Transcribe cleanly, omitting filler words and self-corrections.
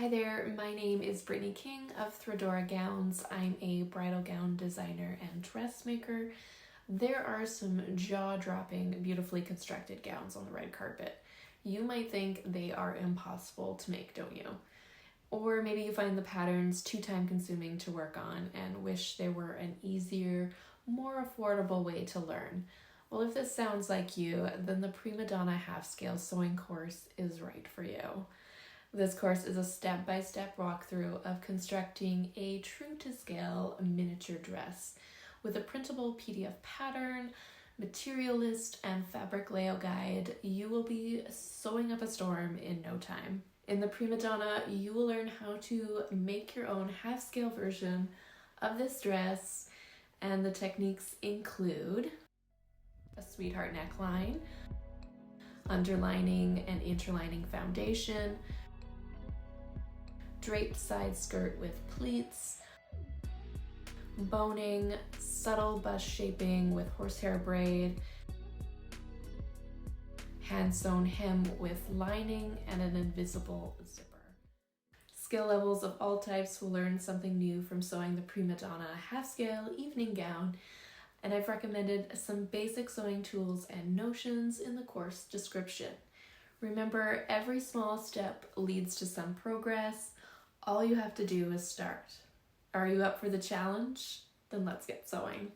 Hi there, my name is Brittany King of Threadora Gowns. I'm a bridal gown designer and dressmaker. There are some jaw-dropping, beautifully constructed gowns on the red carpet. You might think they are impossible to make, don't you? Or maybe you find the patterns too time-consuming to work on and wish there were an easier, more affordable way to learn. Well, if this sounds like you, then the Primadonna half-scale sewing course is right for you. This course is a step-by-step walkthrough of constructing a true-to-scale miniature dress with a printable PDF pattern, material list, and fabric layout guide. You will be sewing up a storm in no time. In the Primadonna, you will learn how to make your own half-scale version of this dress, and the techniques include a sweetheart neckline, underlining and interlining foundation, draped side skirt with pleats, boning, subtle bust shaping with horsehair braid, hand-sewn hem with lining, and an invisible zipper. Skill levels of all types will learn something new from sewing the Primadonna half-scale evening gown, and I've recommended some basic sewing tools and notions in the course description. Remember, every small step leads to some progress. All you have to do is start. Are you up for the challenge? Then let's get sewing.